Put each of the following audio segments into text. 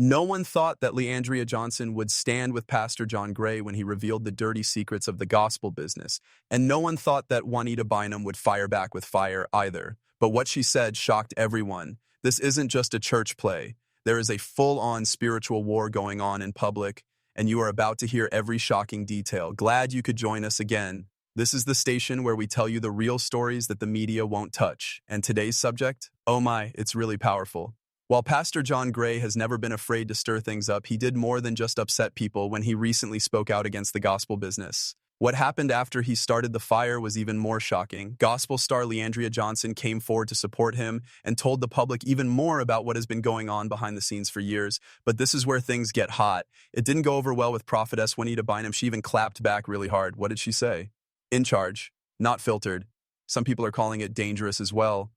No one thought that Leandria Johnson would stand with Pastor John Gray when he revealed the dirty secrets of the gospel business, and no one thought that Juanita Bynum would fire back with fire either. But what she said shocked everyone. This isn't just a church play. There is a full-on spiritual war going on in public, and you are about to hear every shocking detail. Glad you could join us again. This is the station where we tell you the real stories that the media won't touch. And today's subject? Oh my, it's really powerful. While Pastor John Gray has never been afraid to stir things up, he did more than just upset people when he recently spoke out against the gospel business. What happened after he started the fire was even more shocking. Gospel star Leandria Johnson came forward to support him and told the public even more about what has been going on behind the scenes for years. But this is where things get hot. It didn't go over well with prophetess Juanita Bynum. She even clapped back really hard. What did she say? In charge, not filtered. Some people are calling it dangerous as well.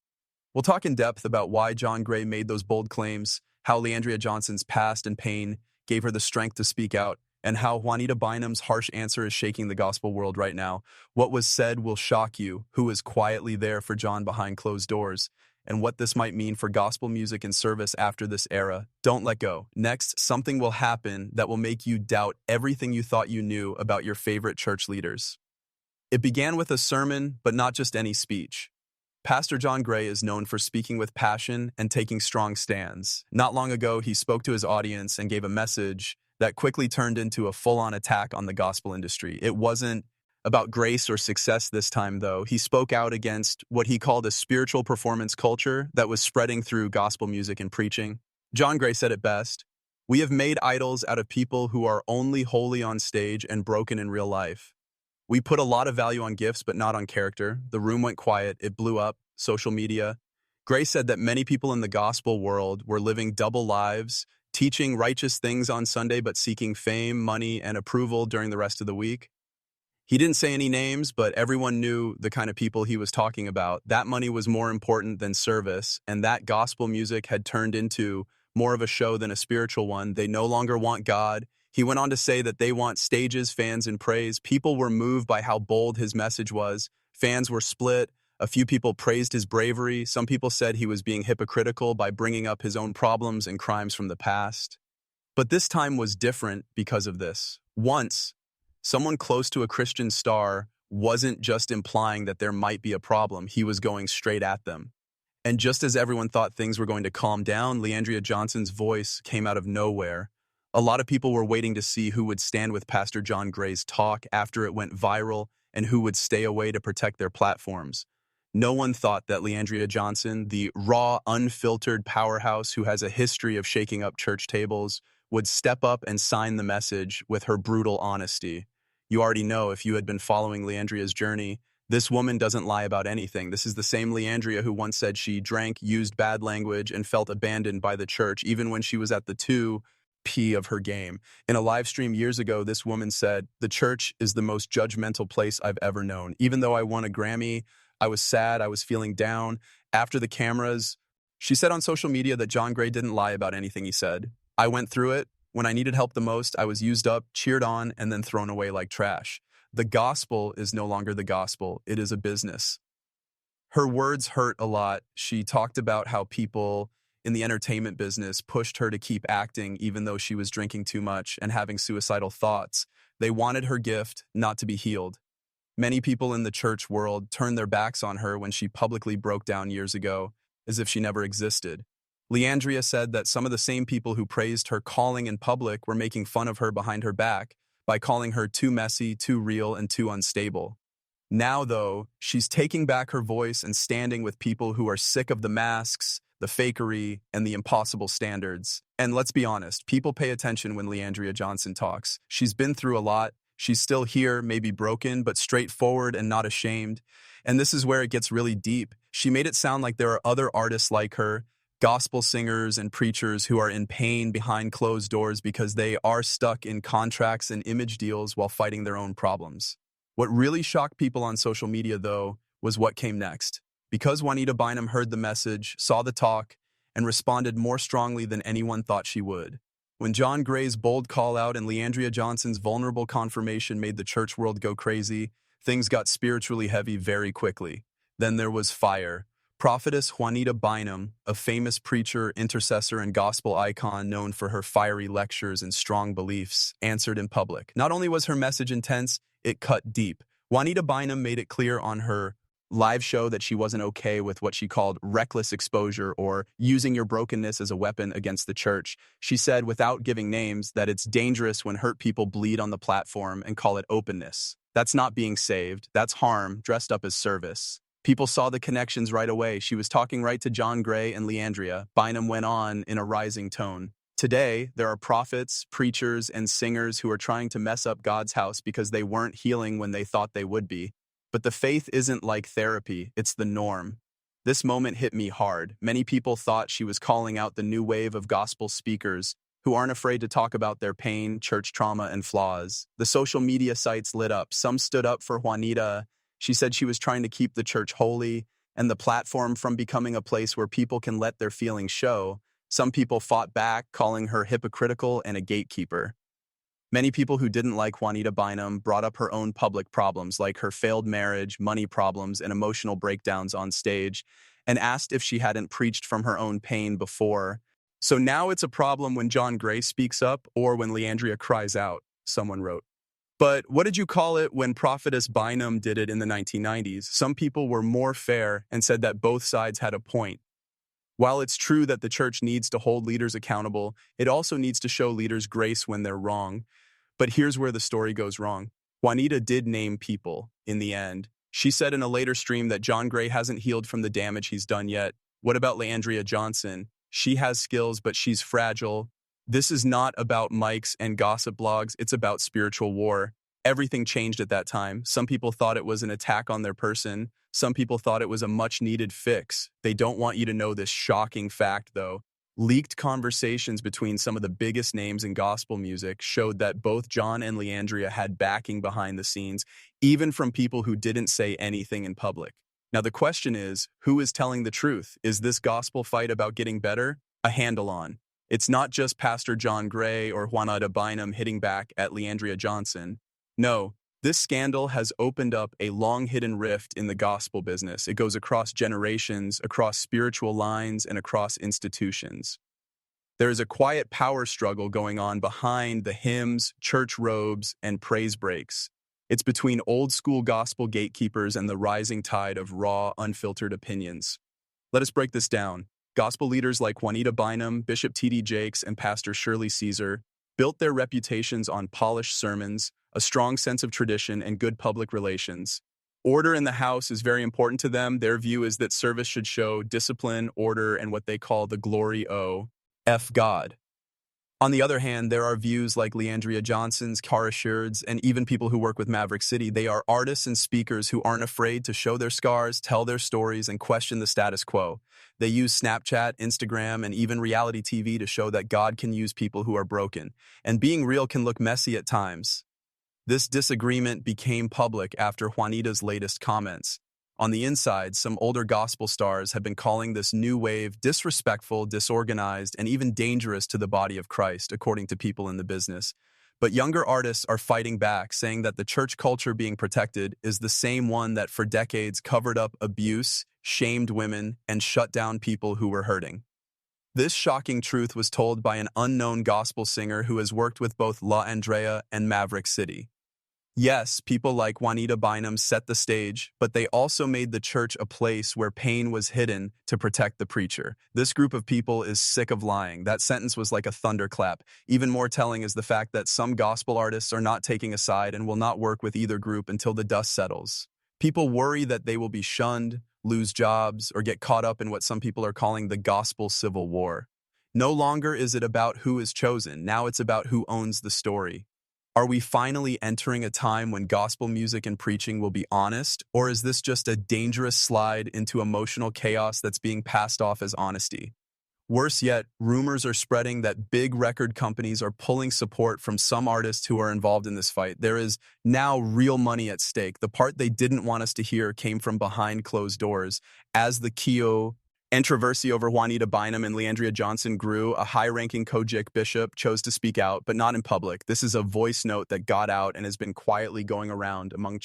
We'll talk in depth about why John Gray made those bold claims, how Leandria Johnson's past and pain gave her the strength to speak out, and how Juanita Bynum's harsh answer is shaking the gospel world right now. What was said will shock you, who is quietly there for John behind closed doors, and what this might mean for gospel music and service after this era. Don't let go. Next, something will happen that will make you doubt everything you thought you knew about your favorite church leaders. It began with a sermon, but not just any speech. Pastor John Gray is known for speaking with passion and taking strong stands. Not long ago, he spoke to his audience and gave a message that quickly turned into a full-on attack on the gospel industry. It wasn't about grace or success this time, though. He spoke out against what he called a spiritual performance culture that was spreading through gospel music and preaching. John Gray said it best: "We have made idols out of people who are only holy on stage and broken in real life. We put a lot of value on gifts, but not on character." The room went quiet. It blew up. Social media. Gray said that many people in the gospel world were living double lives, teaching righteous things on Sunday, but seeking fame, money, and approval during the rest of the week. He didn't say any names, but everyone knew the kind of people he was talking about. That money was more important than service, and that gospel music had turned into more of a show than a spiritual one. They no longer want God. He went on to say that they want stages, fans, and praise. People were moved by how bold his message was. Fans were split. A few people praised his bravery. Some people said he was being hypocritical by bringing up his own problems and crimes from the past. But this time was different because of this. Once, someone close to a Christian star wasn't just implying that there might be a problem. He was going straight at them. And just as everyone thought things were going to calm down, Leandria Johnson's voice came out of nowhere. A lot of people were waiting to see who would stand with Pastor John Gray's talk after it went viral and who would stay away to protect their platforms. No one thought that Leandria Johnson, the raw, unfiltered powerhouse who has a history of shaking up church tables, would step up and sign the message with her brutal honesty. You already know, if you had been following Leandria's journey, this woman doesn't lie about anything. This is the same Leandria who once said she drank, used bad language, and felt abandoned by the church, even when she was at the 2P of her game. In a live stream years ago, this woman said, "The church is the most judgmental place I've ever known. Even though I won a Grammy, I was sad, I was feeling down." After the cameras, she said on social media that John Gray didn't lie about anything he said. "I went through it. When I needed help the most, I was used up, cheered on, and then thrown away like trash. The gospel is no longer the gospel. It is a business." Her words hurt a lot. She talked about how people in the entertainment business pushed her to keep acting even though she was drinking too much and having suicidal thoughts. They wanted her gift, not to be healed. Many people in the church world turned their backs on her when she publicly broke down years ago, as if she never existed. Leandria said that some of the same people who praised her calling in public were making fun of her behind her back by calling her too messy, too real, and too unstable. Now, though, she's taking back her voice and standing with people who are sick of the masks, the fakery, and the impossible standards. And let's be honest, people pay attention when Leandria Johnson talks. She's been through a lot. She's still here, maybe broken, but straightforward and not ashamed. And this is where it gets really deep. She made it sound like there are other artists like her, gospel singers and preachers who are in pain behind closed doors because they are stuck in contracts and image deals while fighting their own problems. What really shocked people on social media, though, was what came next. Because Juanita Bynum heard the message, saw the talk, and responded more strongly than anyone thought she would. When John Gray's bold call-out and Leandria Johnson's vulnerable confirmation made the church world go crazy, things got spiritually heavy very quickly. Then there was fire. Prophetess Juanita Bynum, a famous preacher, intercessor, and gospel icon known for her fiery lectures and strong beliefs, answered in public. Not only was her message intense, it cut deep. Juanita Bynum made it clear on her live show that she wasn't okay with what she called reckless exposure or using your brokenness as a weapon against the church. She said, without giving names, that it's dangerous when hurt people bleed on the platform and call it openness. That's not being saved. That's harm dressed up as service. People saw the connections right away. She was talking right to John Gray and Leandria. Bynum went on in a rising tone. Today, there are prophets, preachers, and singers who are trying to mess up God's house because they weren't healing when they thought they would be. But the faith isn't like therapy, it's the norm. This moment hit me hard. Many people thought she was calling out the new wave of gospel speakers who aren't afraid to talk about their pain, church trauma, and flaws. The social media sites lit up. Some stood up for Juanita. She said she was trying to keep the church holy and the platform from becoming a place where people can let their feelings show. Some people fought back, calling her hypocritical and a gatekeeper. Many people who didn't like Juanita Bynum brought up her own public problems, like her failed marriage, money problems, and emotional breakdowns on stage, and asked if she hadn't preached from her own pain before. So now it's a problem when John Gray speaks up or when Leandria cries out, someone wrote. But what did you call it when Prophetess Bynum did it in the 1990s? Some people were more fair and said that both sides had a point. While it's true that the church needs to hold leaders accountable, it also needs to show leaders grace when they're wrong. But here's where the story goes wrong. Juanita did name people in the end. She said in a later stream that John Gray hasn't healed from the damage he's done yet. What about Leandria Johnson? She has skills, but she's fragile. This is not about mics and gossip blogs. It's about spiritual war. Everything changed at that time. Some people thought it was an attack on their person. Some people thought it was a much-needed fix. They don't want you to know this shocking fact, though. Leaked conversations between some of the biggest names in gospel music showed that both John and Leandria had backing behind the scenes, even from people who didn't say anything in public. Now the question is, who is telling the truth? Is this gospel fight about getting better? A handle on. It's not just Pastor John Gray or Juanita Bynum hitting back at Leandria Johnson. No, this scandal has opened up a long-hidden rift in the gospel business. It goes across generations, across spiritual lines, and across institutions. There is a quiet power struggle going on behind the hymns, church robes, and praise breaks. It's between old-school gospel gatekeepers and the rising tide of raw, unfiltered opinions. Let us break this down. Gospel leaders like Juanita Bynum, Bishop T.D. Jakes, and Pastor Shirley Caesar built their reputations on polished sermons, a strong sense of tradition, and good public relations. Order in the house is very important to them. Their view is that service should show discipline, order, and what they call the glory of God. On the other hand, there are views like Leandria Johnson's, Kara Sheard's, and even people who work with Maverick City. They are artists and speakers who aren't afraid to show their scars, tell their stories, and question the status quo. They use Snapchat, Instagram, and even reality TV to show that God can use people who are broken. And being real can look messy at times. This disagreement became public after Juanita's latest comments. On the inside, some older gospel stars have been calling this new wave disrespectful, disorganized, and even dangerous to the body of Christ, according to people in the business. But younger artists are fighting back, saying that the church culture being protected is the same one that for decades covered up abuse, shamed women, and shut down people who were hurting. This shocking truth was told by an unknown gospel singer who has worked with both La Andrea and Maverick City. Yes, people like Juanita Bynum set the stage, but they also made the church a place where pain was hidden to protect the preacher. This group of people is sick of lying. That sentence was like a thunderclap. Even more telling is the fact that some gospel artists are not taking a side and will not work with either group until the dust settles. People worry that they will be shunned, lose jobs, or get caught up in what some people are calling the gospel civil war. No longer is it about who is chosen. Now it's about who owns the story. Are we finally entering a time when gospel music and preaching will be honest, or is this just a dangerous slide into emotional chaos that's being passed off as honesty? Worse yet, rumors are spreading that big record companies are pulling support from some artists who are involved in this fight. There is now real money at stake. The part they didn't want us to hear came from behind closed doors. As the controversy over Juanita Bynum and Leandria Johnson grew, a high-ranking Kojic bishop chose to speak out, but not in public. This is a voice note that got out and has been quietly going around among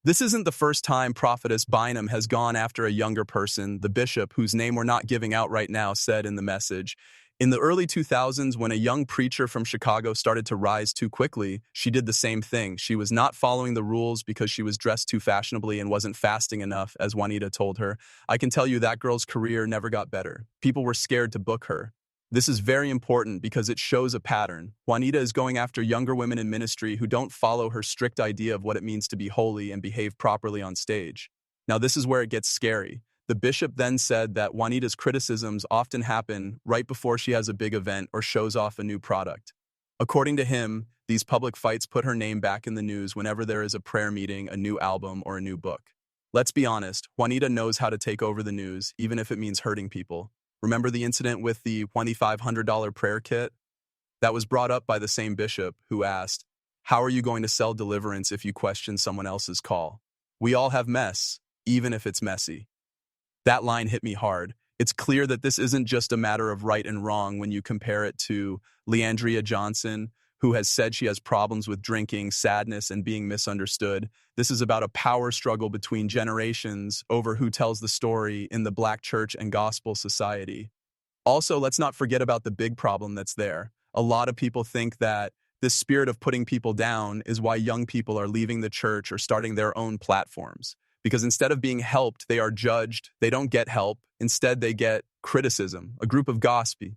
This isn't the first time Prophetess Bynum has gone after a younger person, the bishop, whose name we're not giving out right now, said in the message. In the early 2000s, when a young preacher from Chicago started to rise too quickly, she did the same thing. She was not following the rules because she was dressed too fashionably and wasn't fasting enough, as Juanita told her. I can tell you that girl's career never got better. People were scared to book her. This is very important because it shows a pattern. Juanita is going after younger women in ministry who don't follow her strict idea of what it means to be holy and behave properly on stage. Now, this is where it gets scary. The bishop then said that Juanita's criticisms often happen right before she has a big event or shows off a new product. According to him, these public fights put her name back in the news whenever there is a prayer meeting, a new album, or a new book. Let's be honest, Juanita knows how to take over the news, even if it means hurting people. Remember the incident with the $2,500 prayer kit? That was brought up by the same bishop who asked, "How are you going to sell deliverance if you question someone else's call? We all have mess, even if it's messy." That line hit me hard. It's clear that this isn't just a matter of right and wrong when you compare it to Leandria Johnson, who has said she has problems with drinking, sadness, and being misunderstood. This is about a power struggle between generations over who tells the story in the Black church and gospel society. Also, let's not forget about the big problem that's there. A lot of people think that this spirit of putting people down is why young people are leaving the church or starting their own platforms. Because instead of being helped, they are judged. They don't get help. Instead, they get criticism, a group of gossip.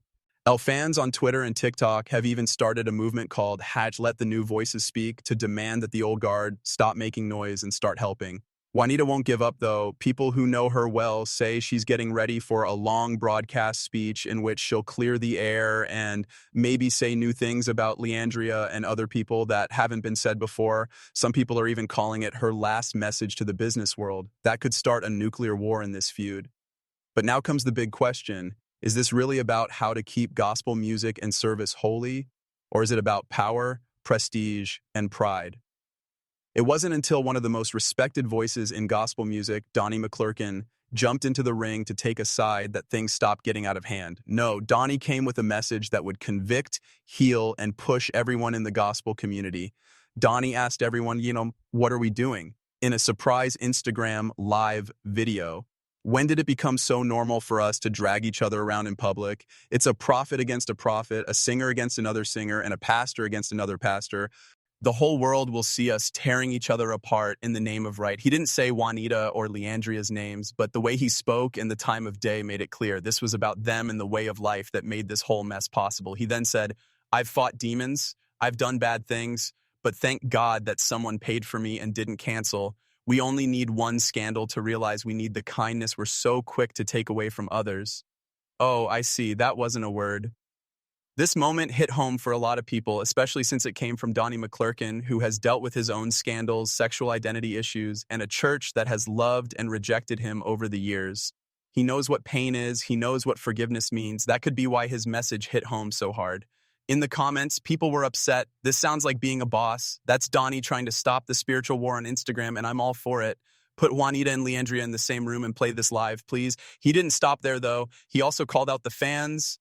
Fans on Twitter and TikTok have even started a movement called #Let the New Voices Speak to demand that the old guard stop making noise and start helping. Juanita won't give up, though. People who know her well say she's getting ready for a long broadcast speech in which she'll clear the air and maybe say new things about Leandria and other people that haven't been said before. Some people are even calling it her last message to the business world. That could start a nuclear war in this feud. But now comes the big question. Is this really about how to keep gospel music and service holy? Or is it about power, prestige, and pride? It wasn't until one of the most respected voices in gospel music, Donnie McClurkin, jumped into the ring to take a side that things stopped getting out of hand. No, Donnie came with a message that would convict, heal, and push everyone in the gospel community. Donnie asked everyone, what are we doing? In a surprise Instagram live video. When did it become so normal for us to drag each other around in public? It's a prophet against a prophet, a singer against another singer, and a pastor against another pastor. The whole world will see us tearing each other apart in the name of right. He didn't say Juanita or Leandria's names, but the way he spoke and the time of day made it clear. This was about them and the way of life that made this whole mess possible. He then said, "I've fought demons, I've done bad things, but thank God that someone paid for me and didn't cancel. We only need one scandal to realize we need the kindness we're so quick to take away from others." Oh, I see, that wasn't a word. This moment hit home for a lot of people, especially since it came from Donnie McClurkin, who has dealt with his own scandals, sexual identity issues, and a church that has loved and rejected him over the years. He knows what pain is, he knows what forgiveness means. That could be why his message hit home so hard. In the comments, people were upset. This sounds like being a boss. That's Donnie trying to stop the spiritual war on Instagram, and I'm all for it. Put Juanita and Leandria in the same room and play this live, please. He didn't stop there, though. He also called out the fans,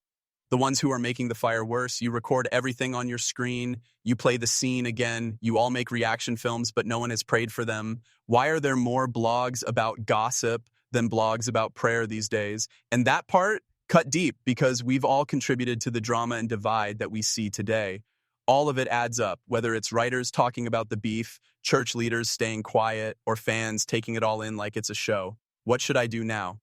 the ones who are making the fire worse. You record everything on your screen. You play the scene again. You all make reaction films, but no one has prayed for them. Why are there more blogs about gossip than blogs about prayer these days? And that part cut deep because we've all contributed to the drama and divide that we see today. All of it adds up, whether it's writers talking about the beef, church leaders staying quiet, or fans taking it all in like it's a show. What should I do now?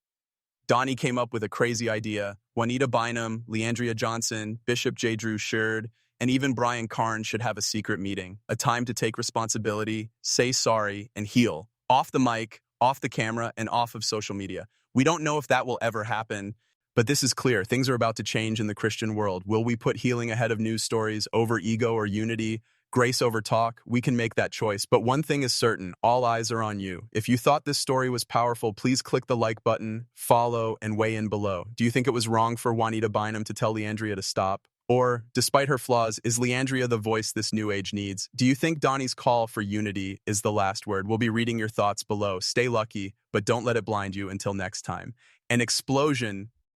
Donnie came up with a crazy idea. Juanita Bynum, Leandria Johnson, Bishop J. Drew Sherd, and even Brian Carn should have a secret meeting, a time to take responsibility, say sorry, and heal. Off the mic, off the camera, and off of social media. We don't know if that will ever happen, but this is clear. Things are about to change in the Christian world. Will we put healing ahead of news stories, over ego or unity? Grace over talk? We can make that choice. But one thing is certain, all eyes are on you. If you thought this story was powerful, please click the like button, follow, and weigh in below. Do you think it was wrong for Juanita Bynum to tell Leandria to stop? Or, despite her flaws, is Leandria the voice this new age needs? Do you think Donnie's call for unity is the last word? We'll be reading your thoughts below. Stay lucky, but don't let it blind you until next time. An explosion